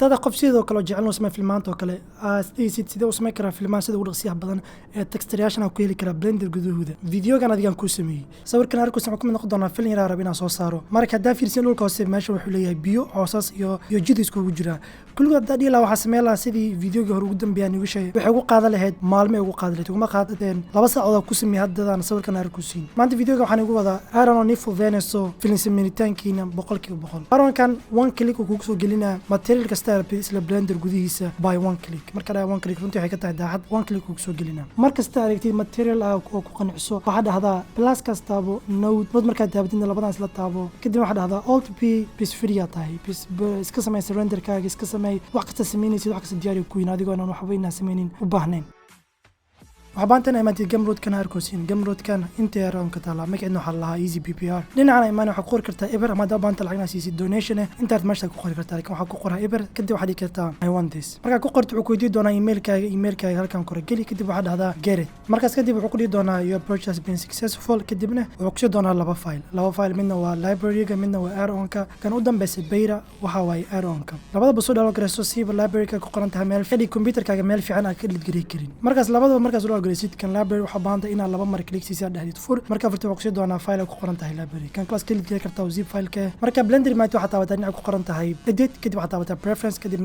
هذا قف سيدو كلو جعلنا اسمه فيلمانتو كله إيسيد سيدو اسمه كرا فيلمان سيدو ورقصيه بدن تكسترياشن أو كيلي كرا بلندر جذوذة فيديو كان هذا كوسمي صور كنا أركو سمعكم من قدرنا فيلم يرى ربنا صاروا مرك هدا في رسالة الكوسب ماشي وحوليه بيو عصاص يو جد يسكو وجرا كل قد دي لو حسمي الله سيدي فيديو جهر قدام بيان وشيء وحقو قاعدة لهاد مالمي وحقو قاعدة لهاد وما قاعدتين لبس عوض كوسمي هدا أنا صور كنا أركوسين ما عندي فيديو كان يقول هذا أرون نيفو فينيسو فيلم سمينيتان كينا بقول كيف بقول أرون كان وان كليك وكوكسو جلنا ماتيريال كستار بيسلا بلندر جوديسا باي وان كليك مركز وان كليك runtii waxay ka tahay daacad one click uu soo gelinaa markasta aragtid material ah oo ku qanciso waxa dhahdaa plus kastaabo node marka daabadina labadan isla taabo kadib waxa dhahdaa alt p bis free tahay bis iska samay surrender kaaga iska samay wax kasta sameynaysid wax kasta diyaar ku yimaado adigoo aan waxba inaa sameynin u baahnayn وحبانتنا إما جمرود كان هاركوسين جمرود كان أنت يرون كتلا مك إنه حلها إيزي بي بي آر لأن أنا إما حقور كرتا إبر ما دابان طلعنا سيسي دونيشن أنت تمشي كقور كرتا لكن حقورها إبر كدي واحد كرتا I want this مركز كقور تعقودي دونا إيميل كا هالكان كورجلي كدي واحد هذا جري مركز كدي بعقودي دونا your purchase been successful كدي منه وعقشي دونا لابا فايل منه ولايبرري منه وأرونكا كان قدام بس بيرة وحواي أرونكا لبعض بصور على كريسوسي باللايبرري كقرنتها ميل في الكمبيوتر كميل في عنا كل تجري كرين مركز لبعض مركز جريسيت كان library waxa baanta in laba mar click si saadhayd fur marka furto waqti doona file ku qoran tahay library kan class click karta oo zip file ka marka blender ma waxa taabata in ku qoran tahay edit kadib waxa taabata preference kadib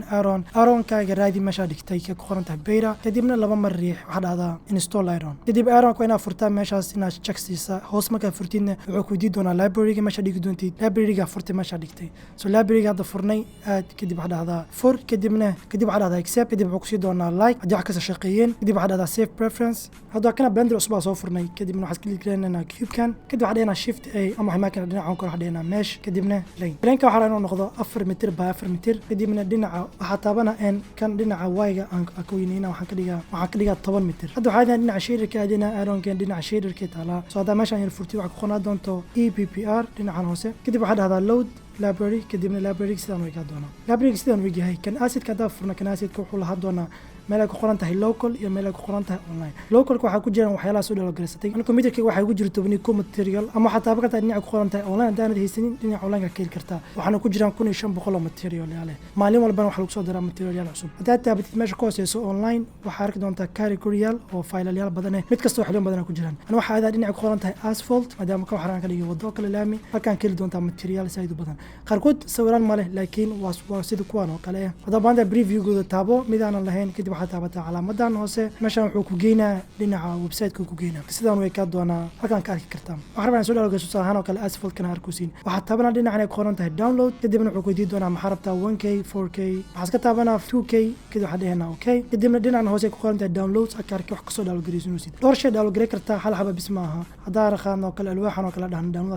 aron ka garaadi meesha dhigtay ka qoran tahay beta kadibna laba mar riix waxa dhahdaa install aron kadib aron ku ina furta meeshaas ina check siisa hoos marka furtina wuxuu ku dii doona library ga meesha dhigi doontid library ga furta meesha dhigtay so library ga furnay aad kadib waxa dhahdaa fur kadibna waxa dhahdaa accept kadib wuxuu ku sii doona like hadii wax ka shaqeeyeen kadib waxa dhahdaa save preference هذا كنا بلندر أسبوع صفرنا كدبنا حسكلي كلنا كيوب كان كده حدينا شيفت أي أما ما كان عندنا عنكر حدينا ماش كدبنا لين لين كان حرنا ناخذ أفر متر بأفر متر كدبنا دينا حتى بنا إن كان دينا عوايجا أكوينينا وحكليها 8 متر هذا حاجة دينا عشير كدينا أرون كان دينا عشير كتالا هذا ماشي عن الفورتي وعكونا دونتو إي بي بي آر دينا عن هوسه كده واحد هذا لود library كدبنا library سيدان ويكادونا library سيدان ويجي هاي كان أسيد كذا فرنا كان أسيد كحول هادونا meel ay ku qoran tahay local iyo meel ay ku qoran tahay online localka waxa ku jiraan waxyaalaha soo dhalogareysatay in computerka waxa ku jirto bani ku material ama xataa baka tahay dhinaca ku qoran tahay online hadaan haysanin dhinaca online ka heli kartaa waxaana ku jiraan 1500 oo material yaale maalin walba waxa lagu soo diraa material cusub hadaa taabatid meesha ku hooseyso online waxa arki doontaa categorial oo file-yaal badan mid kasta wax badan ku jiraan ana waxa aad dhinaca ku qoran tahay asphalt maadaama ka waxaan ka dhigay wado kale laami halkaan keli doontaa material sayid badan qaarkood sawiraan ma leh laakiin waa sida kuwan oo kale hadaa baanda preview gooda taabo mid aan lahayn kadib waxa taabata calaamadan hoose meeshan wuxuu ku geynaa dhinaca website-ka ku geynaa sidaan way ka doonaa halkaan ka arki kartaa waxa rabaan soo dhawaago suusahan oo kale asphalt kana arkusin waxa taabana dhinaca ay qoran tahay download kadibna wuxuu ku diidi doonaa maxarabta 1k 4k waxa ka taabana 2k kadib waxa dheena okay kadibna dhinaca hoose ku qoran tahay downloads akarki wax ka soo dhawaago gariisinoosid door shay dhawaago gari kartaa hal xaba bis maaha hadaa raqaan oo kale alwaaxan oo kale dhahan download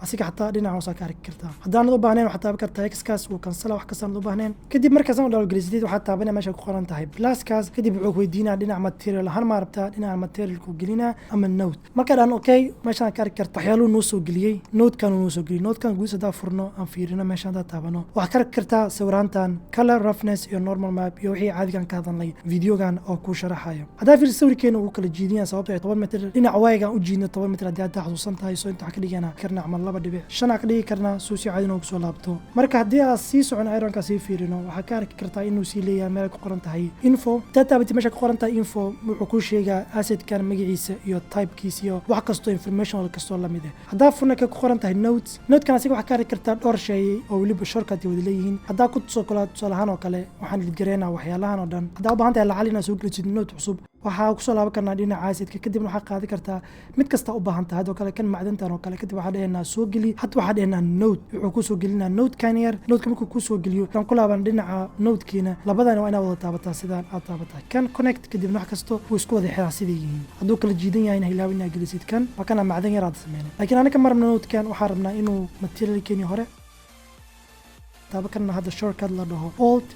asiga xataa dhinaca hoose ka arki kartaa hadaan u baahnayn waxa taaban kartaa xkaas oo cancel wax kasta u baahnayn kadib markaas aan dhawaago gariisid waxa taabana meesha ku qoran tahay plus kadib wuxuu weydiinaa dhinaca material ahaan ma rabtaa dhinaca material ku gelinaa ama node marka dhan okay meeshaan ka arki kartaa waxyaalo noo soo geliyay node kan noo soo geliyay node kan guus hadaa furno aan fiirino meeshaan hadaa taabano waxa ka arki kartaa sawiraantan color roughness iyo normal map iyo wixii caadigan ka hadalnay videogan oo ku sharaxayo hadaa fiir sawirkeena uu kala jiidiyaan sababtoo 10 mitir dhinaca waayiga u jiidna 10 mitir hadaa aad xasuusan tahay soo inta ka dhigana karna amal 2.5 ka dhigi karna soo si caadi ku soo laabto marka hadii aad sii socon ironka sii fiirino waxa ka arki kartaa inuu sii leeyahay meel ku qoran tahay info taabati meesha ku qoran tahay info wuxuu ku sheegaa asset kan magaciisa iyo type-kiisa iyo wax kasto information kasto la mid ah hadaa furna ka qoran tahay notes kan asiga waxa ka arki kartaa dhowr shay oo waliba shortcut wada leeyihiin hadaa ku tusaalahan oo kale waxaan lidgareynaa waxyaalahan oo dhan hadaa u baahan tahay lacalina soo gelisid note cusub waxa ku soo laaban karnaa dhinaca asset-ka kadib waxa qaadi kartaa mid kasta u baahan tahay oo kale kan macdantan oo kale kadib waxa dheena soo geli hadda waxa dheena note wuxuu ku soo gelinaa note kan yar note markuu ku soo geliyo kan ku laaban dhinaca note-kiina labadana waa inaad wada taabataa sidaan aad taabataa kan connect kadib wax kasto uu isku wada xiraa sidii yihiin hadduu kala jiidan yahay ilaawin inaad gelisid kan waa kana macdan yar aad sameynay laakiin anaga marna note kan waxaa rabnaa inuu material-keeni hore taabakarna hadda shortcut la dhaho alt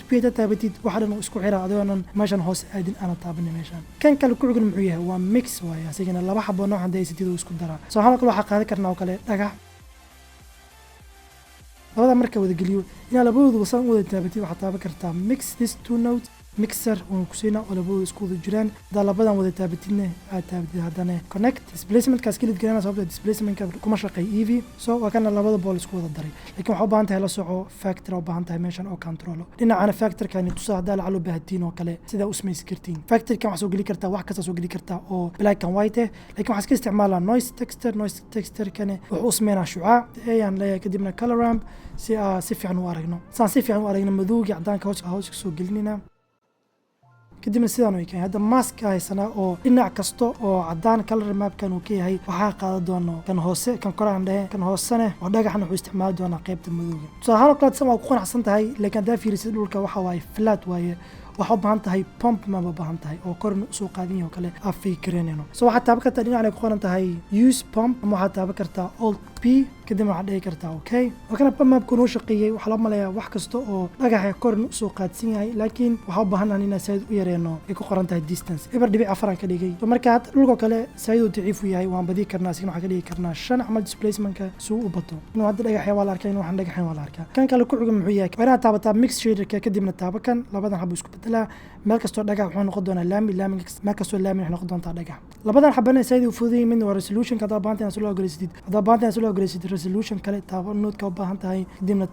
p taabatid waxa dhan isku xiraa adoon meeshan hoos aadin ana taaban meeshan kan kale ku xugun muxuu yahay waa mix waaya asigana laba xabo nooc hadeysatid oo isku dara soo halka waxa qaadi karnaa oo kale dhagax labada marka wada geliyo ina labadoodu wasan wada taabatid waxa taaban kartaa mix this two notes mixer oo ku siina oo labadooda isku wada jiraan hadaa labadan wada taabatidna aad taabatid haddana connect displacementkaas kelid gelina sababta displacementka kuma shaqeey eevee so waa kana labada bool isku wada daray laakiin waxaa u baahan tahay la soco factor u baahan tahay meeshan oo controlo dhinacana factorkani tusaa hadaa lacalo baahatiin oo kale sida u samaysi kartiin factorkan waxaa soo geli kartaa wax kasta soo geli kartaa oo black and white laakiin waxaa iska isticmaalaa noise texture-kani wuxuu u sameynaa shucaac ayaan leeyahay kadibna color ramp si fiican u aragno saan si fiican u aragno madowgii cadaanka hoos soo gelinina kadibna sidaan way hadda mask haysanaa oo dhinac kasta oo cadaan color mapkan uu ka yahay waxaa qaadan doono kan hoose kan koraan dhehe kan hoosena oo dhagaxna wuxuu isticmaali doonaa qaybta madowga tusaale kale sama ku qanacsan tahay laakiin hadaa fiirisid dhulka waxa waaye flat waaye waxaa u baahan tahay pump ma baahan tahay oo korna usoo qaadin yahay oo kale afay kareynayno so waxaad taaban kartaa dhinacna ku qoran tahay use pump ama waxaad taaban kartaa alt p kadibna waxaad dhihi kartaa okay wakana pump mapku noo shaqeeyey waxaa la malayaa wax kasta oo dhagaxa korna usoo qaadsan yahay laakiin waxaa u baahan inaan sayd u yareeno ay ku qoran tahay distance eber dhibic afar ka dhigay so marka dhulka kale sayd uu daciif u yahay waan badii karnaa signa waxaa ka dhigi karnaa 5 camal displacementka suu u bato inuu hadda dhagaxa waa la arkaa inuu waxaan dhagaxan waa la arkaa kan kale ku xugun muxuu yahay waxaad taabataa mix shaderka kadibna taabakan labadan xabo isku meel kastoo dhagax wuxuu noqon doonaa laami meel kastoo laami waxay noqon doontaa dhagax labadan xabana sayid u fududeeyay mid waa resolution ka baahantahay soo ogoleysid hadaa baahantahay soo ogoleysid resolution kale taabo node ka baahan tahay kadibna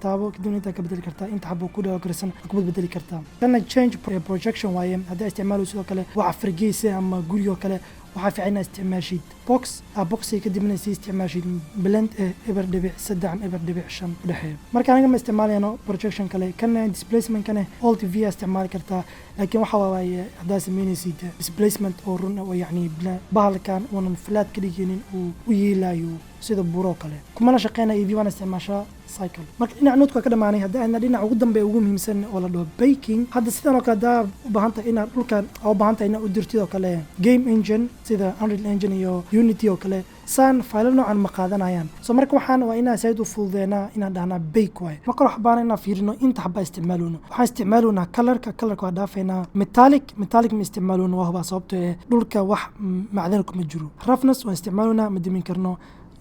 inta ka bedeli kartaa inta xabo ku dhawrsan ku bedeli kartaa kana change projection waaye hadaa isticmaalo sidoo kale waxa fargeeysa ama guriga kale waxaa fiican isticmaashid boxi kadibna si isticmaashid blend eber dhibic 3 eber dhibic 5 dhaxay marka anaga ma isticmaalayno projection kale kana displacement kana alt v isticmaal kartaa laakiin waxa waaye hadaa sameynaysid displacement oo run oo yani bahalkan oo flat ka dhiginin uu yeelayo sida buuro kale kuma la shaqeynaa eevee waan isticmaashaa cycle marka dhinac nodka ka dhamaanay hadaa aan dhinac ugu dambeeyo ugu muhiimsan oo la dhaho baking hadda sidaan oo kale hadaa u baahan tahay inaad dhulkan u baahan tahay inaad u dirtid oo kale game engine sida Unreal Engine iyo Unity oo kale saan file noocan ma qaadanayaan so marka waxaan waa inaan sayd u fududeena inaan dhahnaa bake way marka wax baan inaan fiirino inta xabba isticmaaluna waxaan isticmaaluna colorka waa dhaafayna metallic ma isticmaaluna waa sababtoo dhulka wax macdan kuma jiro roughness waan isticmaaluna ma dimin karno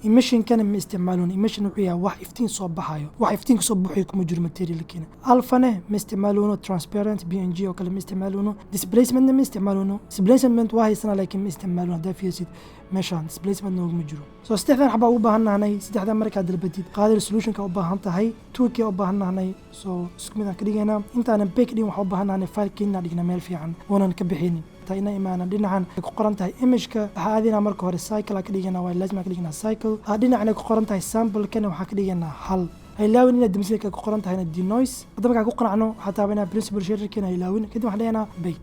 emission kana ma isticmaaluna emission wuxuu yahay wax iftiin soo baxayo wax iftiin soo buuxiyo kuma jiro material kina alphane ma isticmaaluna transparent png oo kale ma isticmaaluna displacement ma isticmaaluna displacement waa haysana laakiin ma isticmaaluna hadaa fiirsid meeshaan displacement nooguma jiro so saddexdan xabaa u baahannahay saddexdan markaad dalbatid qaadi resolutionka u baahan tahay toolkii u baahannahay so isku mid aan ka dhigaynaa intaanan bake dhigin waxaa u baahannahay filekiina dhigna meel fiican oonan ka bixinin ina imaana dhinacan ay ku qoran tahay imageka waxaa aadinaa marka hore cycle ka dhigana waa laazim ka dhiganaa cycle dhinacan ay ku qoran tahay sample kana waxaa ka dhiganaa hal ay laawin inaad dimsiyada ku qoran tahayna denoise hadda markaa ku qanacno waxaa taabanaa principal shaderkina ay laawin kadib waxaan dhiganaa bake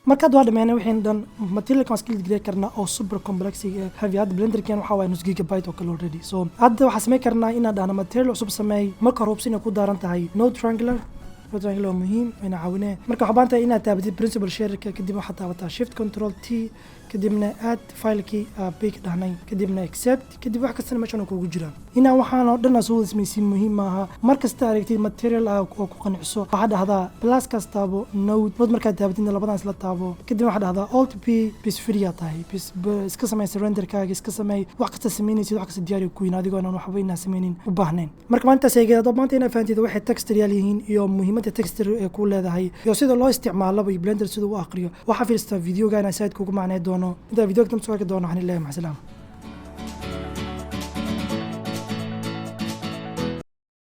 markaad waa dhameynay wixii dhan materialkan skill digray karna oo super complex heavy had blenderkan waxa waa nus gigabyte oo kale already so hadda waxa sameey karnaa inaad dhahno material cusub sameey marka hore hubsin ku daaran tahay node triangular triangular muhiim ina caawinay marka waxaan tahay inaad taabatid principal shaderka kadib waxaad taabataa shift control t kadibna add filekii bake dhahnay kadibna accept kadib wax kastana meeshan kuugu jiraan inaan waxaan oo dhan soo ismaysiin muhiim maaha markasta aragtid material oo ku qanciso waxaa dhahdaa plus kastaabo node markaad taabatid labadan isla taabo kadib waxaa dhahdaa alt p bis free tahay bis iska samee renderkaaga iska samee wax kasta sameynaysid wax kasta diyaar ku adigoo aan waxba inaa sameynin u baahnayn marka maanta seegada maanta inaa fahanteed waxay textureal yihiin iyo muhiimadda texture ee ku leedahay iyo sida loo isticmaalo blender sida uu aqriyo waxa fiirstaa videoga inaa site kugu macnay doono inta video kan soo ka doono waxaan leeyahay maxaa salaam